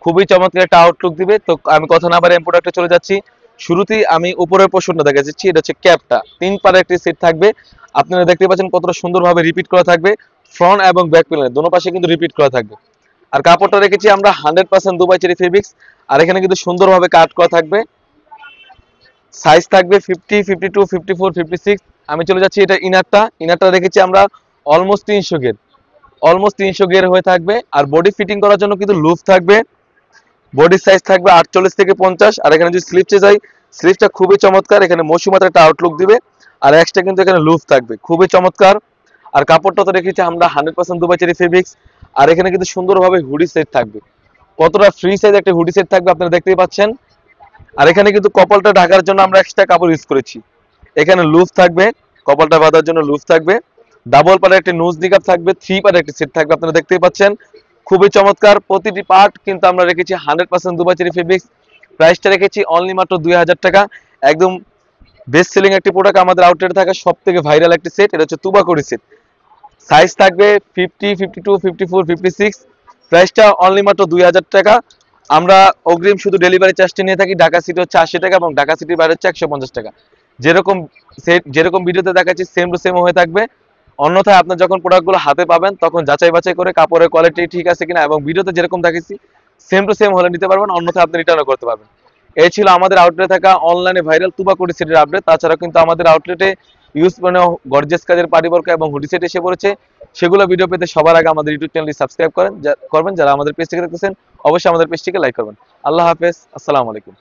খুবই চমৎকার একটা আউটলুক দিবে। তো আমি কথা না বাড়িয়ে প্রোডাক্টে চলে যাচ্ছি। শুরুতেই আমি উপরের পোর্শনটা দেখাচ্ছি, এটা হচ্ছে ক্যাপটা, 3 পারে একটি সেট থাকবে। আপনারা দেখতে পাচ্ছেন কতটা সুন্দরভাবে রিপিট করা থাকবে, ফ্রন্ট এবং ব্যাক প্যানেলে দোনো পাশে কিন্তু রিপিট করা থাকবে। আর কাপড়টা রেখেছি আমরা 100% দুবাই চেরি ফেব্রিক্স। আর এখানে কিন্তু সুন্দরভাবে কাট করা থাকবে। সাইজ থাকবে 50, 52, 54, 56। আমি চলে যাচ্ছি এটা ইনারটা রেখেছি আমরা অলমোস্ট 300 গের, হয়ে থাকবে। আর বডি ফিটিং করার জন্য কিন্তু লুজ থাকবে। বডির সাইজ থাকবে 48 থেকে 50। আর এখানে যদি স্লিপসে যাই, স্লিপসটা খুবই চমৎকার, এখানে মৌসুমাতে একটা আউটলুক দিবে। আর এক্সট্রা কিন্তু এখানে লুজ থাকবে, খুবই চমৎকার। আর কাপড়টা তো রেখেছি আমরা 100% দুবাই চেরি ফেব্রিক্স। আর এখানে কিন্তু সুন্দরভাবে হুডি সেট থাকবে, কতটা ফ্রি সাইজ একটা হুডি সেট থাকবে আপনারা দেখতেই পাচ্ছেন। আর এখানে কিন্তু কপালটা ঢাকার জন্য আমরা এক্সট্রা কাপড় ইউজ করেছি। এখানে লুজ থাকবে, কপালটা বাঁধার জন্য লুজ থাকবে। ডাবল পারে একটা নোজ নিকাপ থাকবে, 3 পারে একটা সেট থাকবে, আপনারা দেখতেই পাচ্ছেন। খুবই চমৎকার, প্রতিটি পার্ট কিন্তু আমরা রেখেছি 100% দুবাই চেরি ফেব্রিক্স। প্রাইসটা রেখেছি অনলি মাত্র 2000 টাকা। একদম বেস্ট সেলিং একটি প্রোডাক্ট, আমাদের আউটলেটে থাকা সব থেকে ভাইরাল একটি সেট, এটা হচ্ছে তুবাকড়ি সেট। সাইজ থাকবে 50, 52, 54, 56। প্রাইসটা অনলি মাত্র 2000 টাকা। আমরা অগ্রিম শুধু ডেলিভারি চার্জটি নিয়ে থাকি। ঢাকা সিটি হচ্ছে 80 টাকা এবং ঢাকা সিটির বাইরে হচ্ছে 150 টাকা। যেরকম সেট, যেরকম ভিডিওতে দেখাচ্ছি সেম টু সেম হয়ে থাকবে। অন্যথায় আপনার যখন প্রোডাক্টগুলো হাতে পাবেন তখন যাচাই বাছাই করে কাপড়ের কোয়ালিটি ঠিক আছে কিনা, এবং ভিডিওতে যেরকম দেখাচ্ছি সেম টু সেম হলে নিতে পারবেন, অন্যথায় আপনি রিটার্নও করতে পারবেন। এই ছিল আমাদের আউটলেটে থাকা অনলাইনে ভাইরাল তুবাকড়ি সেটের আপডেট। তাছাড়াও কিন্তু আমাদের আউটলেটে ইউজ মানে গর্জিয়াস কাজের পারিবর্ক এবং হুডি সেট এসে পড়েছে। সেগুলো ভিডিও পেতে সবার আগে আমাদের ইউটিউব চ্যানেলটি সাবস্ক্রাইব করবেন। যারা আমাদের পেজ থেকে দেখতেছেন অবশ্যই আমাদের পেজটিকে লাইক করবেন। আল্লাহ হাফেজ, আসসালামু আলাইকুম।